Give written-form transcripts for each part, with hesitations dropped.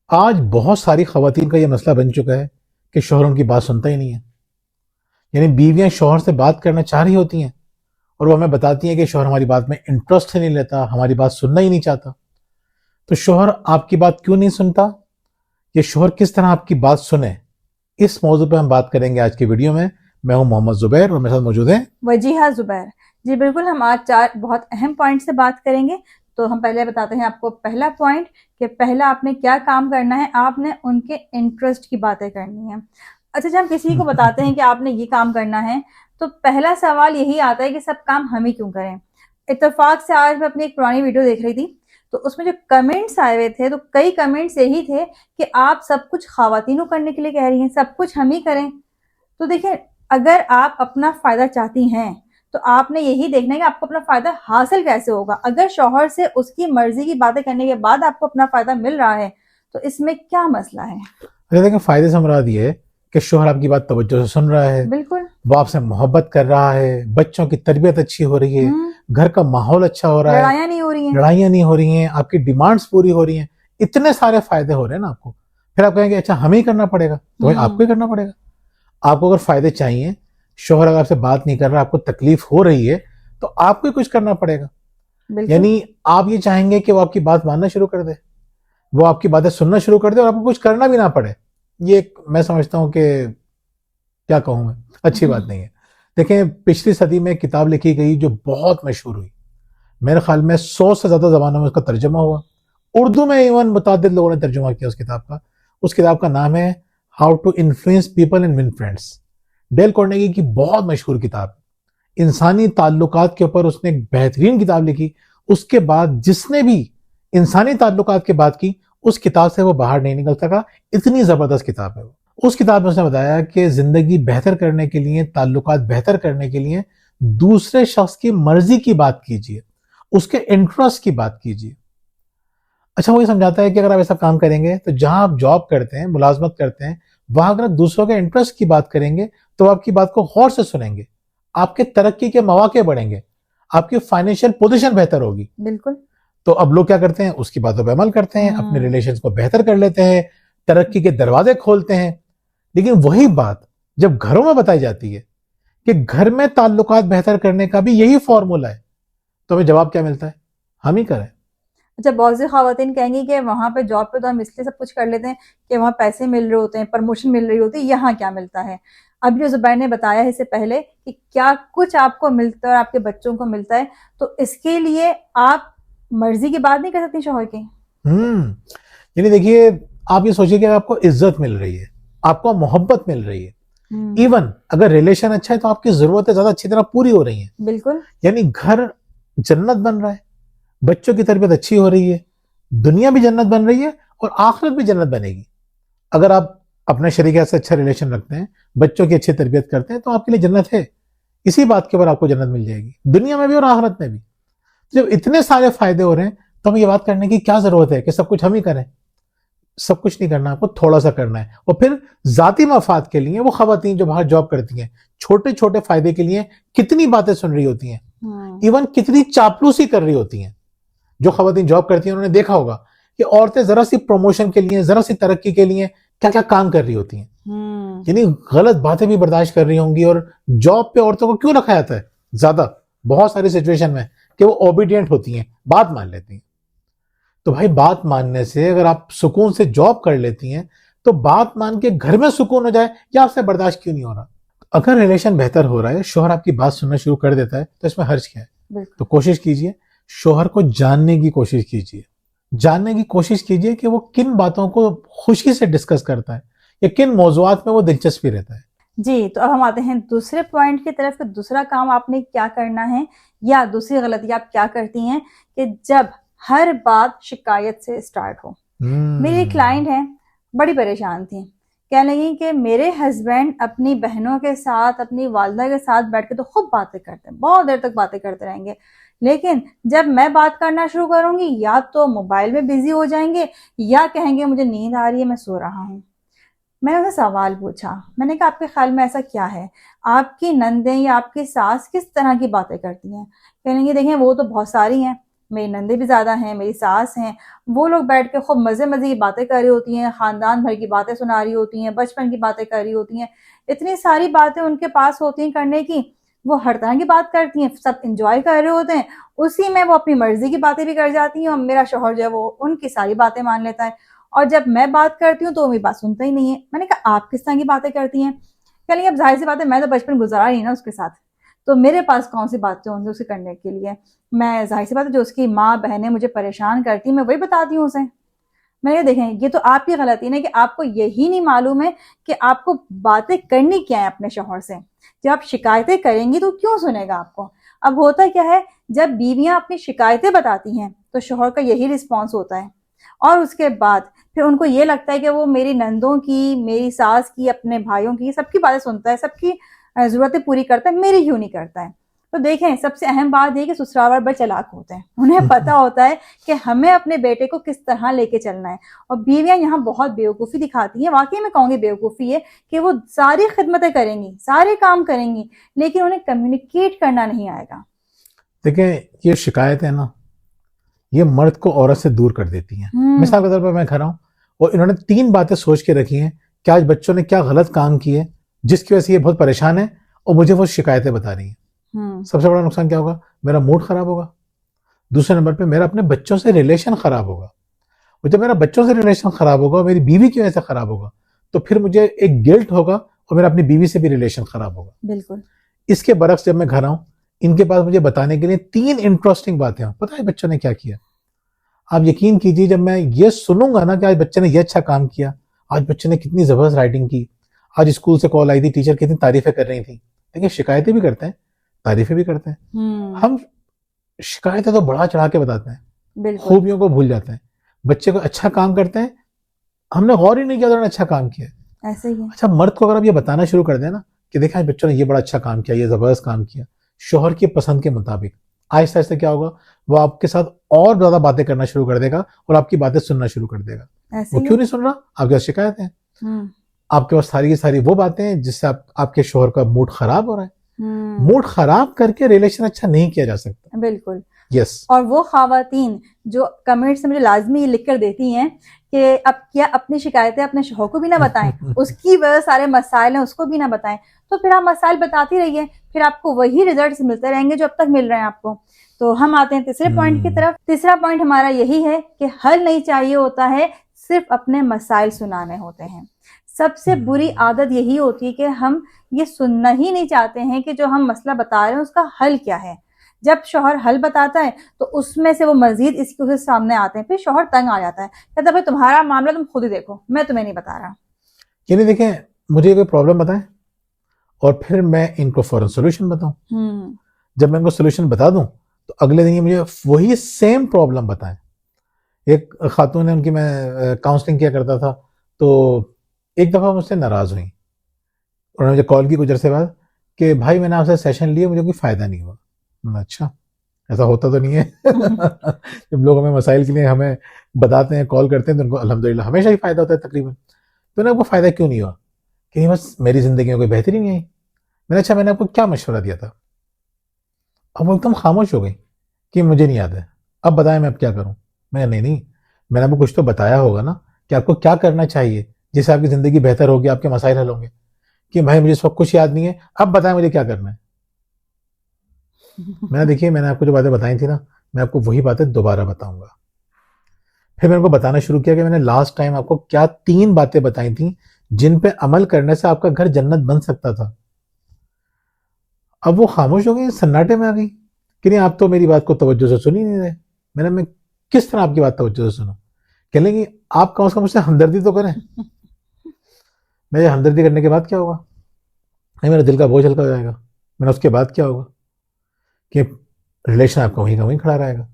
आज बहुत सारी खवातीन का ये मसला बन चुका है कि शौहर उनकी बात सुनता ही नहीं है। यानी बीवियां शौहर से बात करना चाह रही होती हैं और वो हमें बताती हैं कि शौहर हमारी बात में इंटरेस्ट ही नहीं लेता, हमारी बात सुनना ही नहीं चाहता। तो शौहर आपकी बात क्यों नहीं सुनता, ये शौहर किस तरह आपकी बात सुने, इस मौजू पे हम बात करेंगे आज की वीडियो में। मैं हूं मोहम्मद जुबैर और मेरे साथ मौजूद है वजीहा जुबैर। जी बिल्कुल, हम आज 4 बहुत अहम पॉइंट से बात करेंगे। तो हम पहले बताते हैं आपको पहला पॉइंट कि पहला आपने क्या काम करना है। आपने उनके इंटरेस्ट की बातें करनी है। अच्छा, जब हम किसी को बताते हैं कि आपने ये काम करना है तो पहला सवाल यही आता है कि सब काम हम ही क्यों करें। इत्तेफाक से आज मैं अपनी एक पुरानी वीडियो देख रही थी, तो उसमें जो कमेंट्स आए हुए थे तो कई कमेंट्स यही थे कि आप सब कुछ खवातीनों करने के लिए कह रही हैं, सब कुछ हम ही करें। तो देखिए, अगर आप अपना फायदा चाहती हैं तो आपने यही देखना है कि आपको अपना फायदा हासिल कैसे होगा। अगर शौहर से उसकी मर्जी की बातें करने के बाद आपको अपना फायदा मिल रहा है तो इसमें क्या मसला है। अरे देखें, फायदे से मुराद ये है कि शौहर आपकी बात तवज्जो से सुन रहा है, बिल्कुल। वो आपसे मोहब्बत कर रहा है, बच्चों की तरबियत अच्छी हो रही है, घर का माहौल अच्छा हो रहा है, लड़ाइयां नहीं हो रही हैं, लड़ाइयां नहीं हो रही हैं, आपकी डिमांड्स पूरी हो रही हैं। इतने सारे फायदे हो रहे हैं ना आपको। फिर आप कहेंगे अच्छा हमें ही करना पड़ेगा, तो भाई आपको ही करना पड़ेगा। आपको अगर फायदे चाहिए, शौहर अगर आपसे बात नहीं कर रहा, आपको तकलीफ हो रही है, तो आपको ही कुछ करना पड़ेगा। यानी आप ये चाहेंगे कि वो आपकी बात मानना शुरू कर दे, वो आपकी बातें सुनना शुरू कर दे और आपको कुछ करना भी ना पड़े। ये एक मैं समझता हूं कि क्या कहूं मैं, अच्छी बात नहीं है। देखें, पिछली सदी में किताब लिखी गई जो बहुत मशहूर हुई, मेरे ख्याल में 100 से ज्यादा जबानों में उसका तर्जुमा हुआ। उर्दू में इवन मुतादिद लोगों ने तर्जुमा किया उस किताब का। उस किताब का नाम है how to influence people and win friends. Dale Carnegie की बहुत मशहूर किताब, इंसानी ताल्लुकात के ऊपर उसने एक बेहतरीन किताब लिखी। उसके बाद जिसने भी इंसानी ताल्लुकात की बात की, उस किताब से वो बाहर नहीं निकल सका। इतनी जबरदस्त किताब है वो। उस किताब में उसने बताया कि जिंदगी बेहतर करने के लिए, ताल्लुकात बेहतर करने के लिए दूसरे शख्स की मर्जी की बात कीजिए, उसके इंटरेस्ट की बात कीजिए। अच्छा, वो ये समझाता है कि अगर आप ऐसा काम करेंगे तो जहां आप जॉब करते हैं, मुलाजमत करते हैं, वहां अगर दूसरों के इंटरेस्ट की बात करेंगे तो आपकी बात को गौर से सुनेंगे, आपके तरक्की के मौके बढ़ेंगे, आपकी फाइनेंशियल पोजीशन बेहतर होगी। बिल्कुल। तो अब लोग क्या करते हैं, उसकी बातों पर अमल करते हैं, अपने रिलेशंस को बेहतर कर लेते हैं, तरक्की के दरवाजे खोलते हैं। लेकिन वही बात जब घरों में बताई जाती है कि घर में ताल्लुकात बेहतर करने का भी यही फॉर्मूला है, तो हमें जवाब क्या मिलता है, हम ही करें। अच्छा, बहुत सी खवातीन कहेंगी कि वहां पे जॉब पे तो हम इसलिए सब कुछ कर लेते हैं कि वहां पैसे मिल रहे होते हैं, प्रमोशन मिल रही होती है, यहाँ क्या मिलता है। अभी जो जुबैर ने बताया है इससे पहले कि क्या कुछ आपको मिलता है और आपके बच्चों को मिलता है, तो इसके लिए आप मर्जी की बात नहीं कर सकती शौहर की। यानी देखिए, आप ये सोचिए कि आपको इज्जत मिल रही है, आपको मोहब्बत मिल रही है, इवन अगर रिलेशन अच्छा है तो आपकी जरूरतें ज्यादा अच्छी तरह पूरी हो रही हैं। बिल्कुल। यानी घर जन्नत बन रहा है, बच्चों की तरबियत अच्छी हो रही है, दुनिया भी जन्नत बन रही है और आखिरत भी जन्नत बनेगी। अगर आप अपने शरीक से अच्छा रिलेशन रखते हैं, बच्चों की अच्छी तरबियत करते हैं, तो आपके लिए जन्नत है। इसी बात के ऊपर आपको जन्नत मिल जाएगी, दुनिया में भी और आखिरत में भी। जब इतने सारे फायदे हो रहे हैं तो हमें ये बात करने की क्या जरूरत है कि सब कुछ हम ही करें। सब कुछ नहीं करना, आपको थोड़ा सा करना है। और फिर जाती मफाद के लिए वो खवातीन जो बाहर जॉब करती हैं, छोटे छोटे फायदे के लिए कितनी बातें सुन रही होती हैं, इवन कितनी चापलूसी कर रही होती हैं। जो खवातीन जॉब करती हैं उन्होंने देखा होगा कि औरतें जरा सी प्रमोशन के लिए, जरा सी तरक्की के लिए क्या क्या काम कर रही होती हैं। यानी गलत बातें भी बर्दाश्त कर रही होंगी। और जॉब पे औरतों को क्यों रखा जाता है ज्यादा, बहुत सारी सिचुएशन में, कि वो ओबीडियंट होती हैं, बात मान लेती हैं। तो भाई बात मानने से अगर आप सुकून से जॉब कर लेती हैं, तो बात मान के घर में सुकून हो जाए, या आपसे बर्दाश्त क्यों नहीं हो रहा। अगर रिलेशन बेहतर हो रहा है, शौहर आपकी बात सुनना शुरू कर देता है, तो इसमें हर्ज क्या है। तो कोशिश कीजिए, शौहर को जानने की कोशिश कीजिए, जानने की कोशिश कीजिए कि वो किन बातों को खुशी से डिस्कस करता है या किन मौजुआत में वो दिलचस्पी रहता है। जी, तो अब हम आते हैं दूसरे पॉइंट की तरफ। दूसरा काम आपने क्या करना है या दूसरी गलती आप क्या करती हैं कि जब हर बात शिकायत से स्टार्ट हो। मेरी एक क्लाइंट है, बड़ी परेशान थी, कहने लगी कि मेरे हस्बैंड अपनी बहनों के साथ, अपनी वालदा के साथ बैठ के तो खूब बातें करते हैं, बहुत देर तक बातें करते रहेंगे, लेकिन जब मैं बात करना शुरू करूंगी या तो मोबाइल में बिजी हो जाएंगे या कहेंगे मुझे नींद आ रही है, मैं सो रहा हूँ। मैंने उन्हें सवाल पूछा, मैंने कहा आपके ख्याल में ऐसा क्या है, आपकी नंदें या आपकी सास किस तरह की बातें करती हैं। कहने लगी देखें वो तो बहुत सारी हैं, मेरी नंदे भी ज़्यादा हैं, मेरी सास हैं, वो लोग बैठ के खूब मज़े मज़े की बातें कर रही होती हैं, ख़ानदान भर की बातें सुना रही होती हैं, बचपन की बातें कर रही होती हैं, इतनी सारी बातें उनके पास होती हैं करने की, वो हर तरह की बात करती हैं, सब इंजॉय कर रहे होते हैं, उसी में वो अपनी मर्जी की बातें भी कर जाती हैं और मेरा शौहर जो है वो उनकी सारी बातें मान लेता है। और जब मैं बात करती हूँ तो वो मेरी बात सुनता ही नहीं है। मैंने कहा आप किस तरह की बातें करती हैं? कह रही अब जाहिर सी बात है मैं तो बचपन गुजारा ही ना उसके साथ, तो मेरे पास कौन सी बातें होंगी उसे करने के लिए। मैं जाहिर सी बात है जो उसकी माँ बहनें मुझे परेशान करती मैं वही बताती हूँ उसे। मैंने कहा देखें ये तो आपकी गलती है कि आपको यही नहीं मालूम है कि आपको बातें करनी क्या है अपने शौहर से। जब आप शिकायतें करेंगी तो क्यों सुनेगा आपको। अब होता क्या है, जब बीवियां अपनी शिकायतें बताती हैं तो शौहर का यही रिस्पॉन्स होता है और उसके बाद फिर उनको ये लगता है कि वो मेरी नंदों की, मेरी सास की, अपने भाइयों की, सबकी बातें सुनता है, सबकी जरूरतें पूरी करता है, मेरी क्यों नहीं करता है। तो देखें सबसे अहम बात यह कि ससुराल वाले बड़े चालाक होते हैं, उन्हें पता होता है कि हमें अपने बेटे को किस तरह लेके चलना है। और बीवियां यहाँ बहुत बेवकूफ़ी दिखाती हैं, वाकई में कहूँगी बेवकूफ़ी है कि वो सारी खिदमतें करेंगी, सारे काम करेंगी, लेकिन उन्हें कम्युनिकेट करना नहीं आएगा। देखें ये शिकायत है ना, ये मर्द को औरत से दूर कर देती हैं। मिसाल के तौर पर मैं खड़ा हूँ और इन्होंने 3 बातें सोच के रखी हैं कि आज बच्चों ने क्या गलत काम किए जिसकी वजह से ये बहुत परेशान है और मुझे वो शिकायतें बता रही हैं। सबसे बड़ा नुकसान क्या होगा, मेरा मूड खराब होगा। दूसरे नंबर पे मेरा अपने बच्चों से रिलेशन खराब होगा, और जब मेरा बच्चों से रिलेशन खराब होगा और मेरी बीवी की वजह से खराब होगा तो फिर मुझे एक गिल्ट होगा और मेरा अपनी बीवी से भी रिलेशन खराब होगा। बिल्कुल। इसके बरक्स जब मैं घर आऊं, इनके पास मुझे बताने के लिए 3 इंटरेस्टिंग बातें हैं, पता है बच्चों ने क्या किया। आप यकीन कीजिए जब मैं ये सुनूंगा ना कि आज बच्चे ने ये अच्छा काम किया, आज बच्चे ने कितनी जबरदस्त राइटिंग की, आज स्कूल से कॉल आई थी, टीचर कितनी तारीफें कर रही थी। देखिए शिकायतें भी करते हैं, तारीफें भी करते हैं। हम शिकायतें तो बढ़ा चढ़ा के बताते हैं, खूबियों को भूल जाते हैं। बच्चे को अच्छा काम करते हैं, हमने गौर ही नहीं किया उन्होंने अच्छा काम किया। ऐसे ही है। अच्छा मर्द को अगर आप ये बताना शुरू कर दें ना कि देखा आज बच्चों ने ये बड़ा अच्छा काम किया, ये जबरदस्त काम किया, शोहर की पसंद के मुताबिक, आहिस्ता आहिस्ता क्या होगा, वो आपके साथ और ज्यादा बातें करना शुरू कर देगा और आपकी बातें सुनना शुरू कर देगा। वो क्यों नहीं सुन रहा, आपके पास शिकायत है, आपके पास सारी की सारी वो बातें हैं जिससे आपके शोहर का मूड खराब हो रहा है। मूड खराब करके रिलेशन अच्छा नहीं किया जा सकता। बिल्कुल। यस। और वो खवातीन जो कमेंट्स में मुझे लाजमी लिख कर देती हैं कि अब क्या अपनी शिकायतें अपने शौहर को भी ना बताएं, उसकी वजह सारे मसाइल हैं उसको भी ना बताएं, तो फिर आप मसाइल बताती रहिए, फिर आपको वही रिजल्ट्स मिलते रहेंगे जो अब तक मिल रहे हैं आपको। तो हम आते हैं तीसरे पॉइंट की तरफ। तीसरा पॉइंट हमारा यही है कि हल नहीं चाहिए होता है, सिर्फ अपने मसाइल सुनाने होते हैं। सबसे बुरी आदत यही होती है कि हम ये सुनना ही नहीं चाहते हैं कि जो हम मसला बता रहे हैं उसका हल क्या है। जब शौहर हल बताता है तो उसमें से वो मजीद इसके उसके सामने आते हैं, फिर शौहर तंग आ जाता है, कहता भाई तुम्हारा मामला तुम खुद ही देखो, मैं तुम्हें नहीं बता रहा। ये नहीं देखें मुझे कोई प्रॉब्लम बताएं और फिर मैं इनको फौरन सोल्यूशन बताऊं। जब मैं इनको सोल्यूशन बता दूं तो अगले दिन ये मुझे वही सेम प्रॉब्लम बताएं। एक खातून है, उनकी मैं काउंसलिंग किया करता था, तो एक दफ़ा मुझसे नाराज़ हुई। उन्होंने मुझे कॉल की कुछ अरसे बाद कि भाई मैंने आपसे सेशन लिए, मुझे कोई फ़ायदा नहीं हुआ। अच्छा ऐसा होता तो नहीं है। जब लोग हमें मसाइल के लिए हमें बताते हैं, कॉल करते हैं, तो उनको अल्हम्दुलिल्लाह हमेशा ही फ़ायदा होता है तकरीबन। तो उन्हें आपको फ़ायदा क्यों नहीं हुआ कि बस मेरी ज़िंदगी में कोई बेहतरी नहीं आई। मैंने अच्छा मैंने आपको क्या मशवरा दिया था। अब वो एकदम खामोश हो गई कि मुझे नहीं याद है, अब बताएं मैं अब क्या करूं। मैं नहीं, मैंने आपको कुछ तो बताया होगा ना कि आपको क्या करना चाहिए जिससे आपकी ज़िंदगी बेहतर होगी, आपके मसाइल हल होंगे। कि भाई मुझे सब कुछ याद नहीं है, अब बताएं मुझे क्या करना है। मैंने आपको जो बातें बताई थी ना, मैं आपको वही बातें दोबारा बताऊंगा। फिर मैंने उनको बताना शुरू किया कि मैंने लास्ट टाइम आपको क्या 3 बातें बताई थी जिन पे अमल करने से आपका घर जन्नत बन सकता था। अब वो खामोश हो गई, सन्नाटे में आ गई कि नहीं आप तो मेरी बात को तवज्जो से सुन ही नहीं रहे। मैं किस तरह आपकी बात तवज्जो से सुनूं। कह लेंगी आप कम से कम मुझसे हमदर्दी तो करें। मेरे हमदर्दी करने के बाद क्या होगा, नहीं मेरा दिल का बोझ हल्का हो जाएगा। मैंने उसके बाद क्या होगा कि रिलेशन आपका वहीं का वहीं खड़ा रहेगा।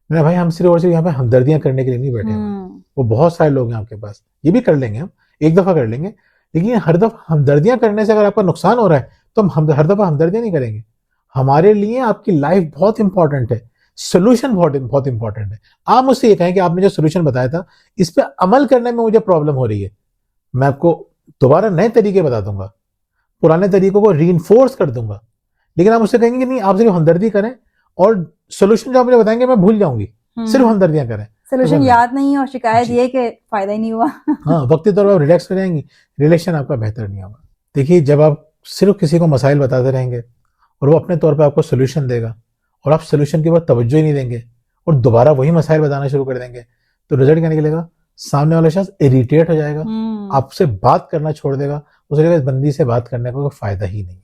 मेरा भाई हम सिर्फ और सिर्फ यहाँ पे हमदर्दियां करने के लिए नहीं बैठे हैं, वो बहुत सारे लोग हैं आपके पास, ये भी कर लेंगे, हम एक दफा कर लेंगे, लेकिन हर दफा हमदर्दियां करने से अगर आपका नुकसान हो रहा है तो हम हर दफा हमदर्दियां नहीं करेंगे। हमारे लिए आपकी लाइफ बहुत इंपॉर्टेंट है, सोल्यूशन बहुत इंपॉर्टेंट है। आप मुझसे ये कहें कि आपने जो सोल्यूशन बताया था इस पर अमल करने में मुझे प्रॉब्लम हो रही है, मैं आपको दोबारा नए तरीके बता दूंगा, पुराने तरीकों को रीइंफोर्स कर दूंगा। लेकिन आप मुझसे कहेंगे कि नहीं आप सिर्फ हमदर्दी करें और सोल्यूशन जो आप मुझे बताएंगे मैं भूल जाऊंगी, सिर्फ हमदर्दियां करें। सोल्यूशन तो याद नहीं है और शिकायत जी। ये कि फायदा ही नहीं हुआ। हाँ, वक्ती तौर पर आप रिलैक्स हो जाएंगी, रिलेशन आपका बेहतर नहीं होगा। देखिए, जब आप सिर्फ किसी को मसाइल बताते रहेंगे और वो अपने तौर पे आपको सोल्यूशन देगा और आप सोल्यूशन के बाद तवज्जो ही नहीं देंगे और दोबारा वही मसाइल बताना शुरू कर देंगे, तो रिजल्ट क्या निकलेगा? सामने वाला शख्स इरिटेट हो जाएगा, आपसे बात करना छोड़ देगा, उसे लगेगा इस बंदी से बात करने का कोई फायदा ही नहीं।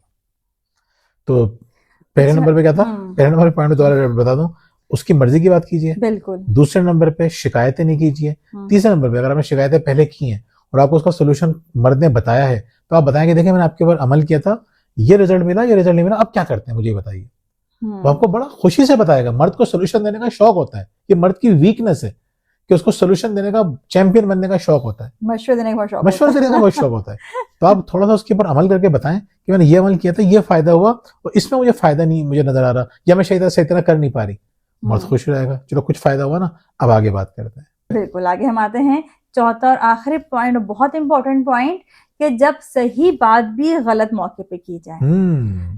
तो पहले अच्छा, नंबर पे क्या था? पहले नंबर पे पॉइंट दोबारा बता दूं, उसकी मर्जी की बात कीजिए। बिल्कुल। दूसरे नंबर पे शिकायतें नहीं कीजिए। तीसरे नंबर पे अगर आपने शिकायतें पहले की हैं और आपको उसका सोल्यूशन मर्द ने बताया है, तो आप बताएंगे देखिए मैंने आपके ऊपर अमल किया था, ये रिजल्ट मिला, ये रिजल्ट नहीं मिला, अब क्या करते हैं मुझे बताइए। तो आपको बड़ा खुशी से बताएगा। मर्द को सोल्यूशन देने का शौक होता है, ये मर्द की वीकनेस है कि उसको सोल्यूशन देने का, चैंपियन बनने का शौक होता है, मशवरा देने का बहुत शौक मशवरा देने का बहुत शौक होता है। तो आप थोड़ा सा उसके ऊपर अमल करके बताएं कि मैंने ये अमल किया था, ये फायदा हुआ और इसमें मुझे फायदा नहीं मुझे नजर आ रहा, या मैं सही तरह कर नहीं पा रही। मर्द खुश रहेगा, चलो कुछ फायदा हुआ ना, अब आगे बात करते हैं। बिल्कुल, आगे हम आते हैं चौथा और आखिरी पॉइंट, बहुत इंपॉर्टेंट पॉइंट, कि जब सही बात भी गलत मौके पे की जाए।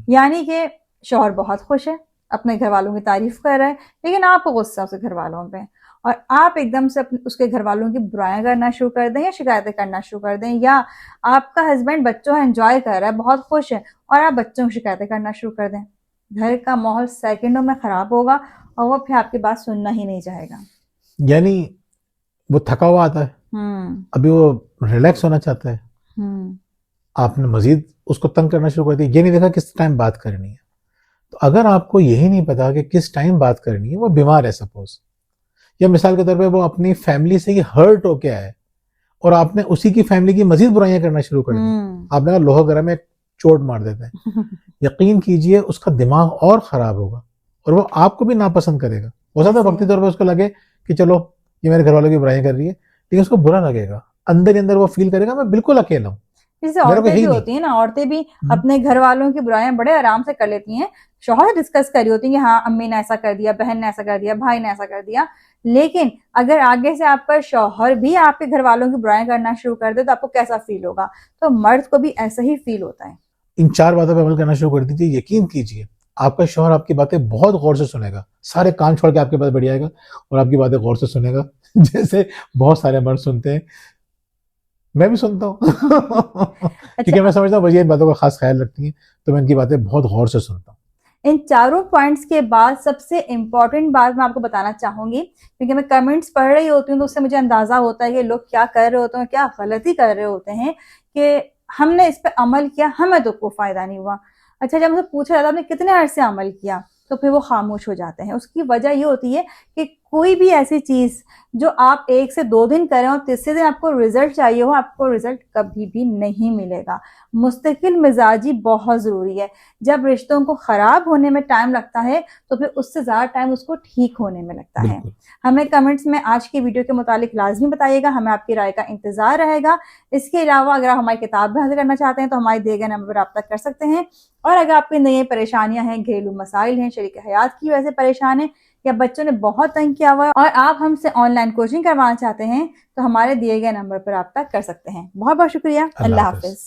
यानी कि शौहर बहुत खुश है, अपने घर वालों की तारीफ कर रहा है, लेकिन आपको गुस्सा उसके घर वालों पे, और आप एकदम से उसके घर वालों की बुराइयां करना शुरू कर दें या शिकायतें करना शुरू कर दें, या आपका हस्बैंड बच्चों एंजॉय कर रहा है, बहुत खुश है, और आप बच्चों की शिकायतें करना शुरू कर दें, घर का माहौल सेकंडों में खराब होगा और वो फिर आपकी बात सुनना ही नहीं चाहेगा। यानी वो थका हुआ आता है, अभी वो रिलैक्स होना चाहता है, आपने मजीद उसको तंग करना शुरू कर दिया, ये नहीं देखा किस टाइम बात करनी है। तो अगर आपको यही नहीं पता कि किस टाइम बात करनी है, वो बीमार है सपोज, या मिसाल के तौर पे वो अपनी फैमिली से ही हर्ट होके आए और आपने उसी की फैमिली की मजीद बुराइयां करना शुरू कर दी, आपने कहा लोहा गरम में चोट मार देते हैं, यकीन कीजिए उसका दिमाग और खराब होगा और वो आपको भी नापसंद करेगा। हो सकता है वक्ती तौर पर उसको लगे कि चलो ये मेरे घर वालों की बुराइयां कर रही है, लेकिन उसको बुरा लगेगा, अंदर ही अंदर वो फील करेगा मैं बिल्कुल अकेला हूँ। जैसे औरतें भी होती हैं ना, औरतें भी अपने घर वालों की बुराइयां बड़े आराम से कर लेती हैं, शौहर डिस्कस कर रही होती है कि हाँ अम्मी ने ऐसा कर दिया, बहन ने ऐसा कर दिया, भाई ने ऐसा कर दिया, लेकिन अगर आगे से आपका शौहर भी आपके घर वालों की बुराइयां करना शुरू कर दे तो आपको कैसा फील होगा? तो मर्द को भी ऐसा ही फील होता है। इन 4 बातों पर अमल करना शुरू कर दीजिए, यकीन कीजिए आपका शौहर आपकी बातें बहुत गौर से सुनेगा, सारे काम छोड़ के आपके पास बढ़ जाएगा और आपकी बातें गौर से सुनेगा जैसे बहुत सारे मर्द सुनते हैं, मैं भी सुनता हूँ क्योंकि मैं समझता हूँ इन बातों का खास ख्याल रखती हैं, तो मैं इनकी बातें बहुत गौर से सुनता हूँ। इन चारों पॉइंट्स के बाद सबसे इंपॉर्टेंट बात मैं आपको बताना चाहूंगी, क्योंकि मैं कमेंट्स पढ़ रही होती हूँ तो उससे मुझे अंदाजा होता है कि लोग क्या कर रहे होते हैं, क्या गलती कर रहे होते हैं, कि हमने इस पर अमल किया, हमें तो कोई फायदा नहीं हुआ। अच्छा, जब मुझे पूछा जाता है आपने कितने अरसे अमल किया, तो फिर वो खामोश हो जाते हैं। उसकी वजह ये होती है कि कोई भी ऐसी चीज जो आप 1 से 2 दिन करें और तीसरे दिन आपको रिजल्ट चाहिए हो, आपको रिजल्ट कभी भी नहीं मिलेगा। मुस्तकिल मिजाजी बहुत जरूरी है। जब रिश्तों को खराब होने में टाइम लगता है तो फिर उससे ज्यादा टाइम उसको ठीक होने में लगता है। हमें कमेंट्स में आज की वीडियो के मुतालिक लाजमी बताइएगा, हमें आपकी राय का इंतजार रहेगा। इसके अलावा अगर आप हमारी किताब भी हासिल करना चाहते हैं तो हमारे दिए गए नंबर पर रब्ता कर सकते हैं। और अगर आपकी नई परेशानियां हैं, घरेलू मसाइल हैं, शरीक हयात की वजह से परेशान है, या बच्चों ने बहुत तंग किया हुआ है और आप हमसे ऑनलाइन कोचिंग करवाना चाहते हैं, तो हमारे दिए गए नंबर पर रब्ता कर सकते हैं। बहुत बहुत शुक्रिया। अल्लाह हाफिज।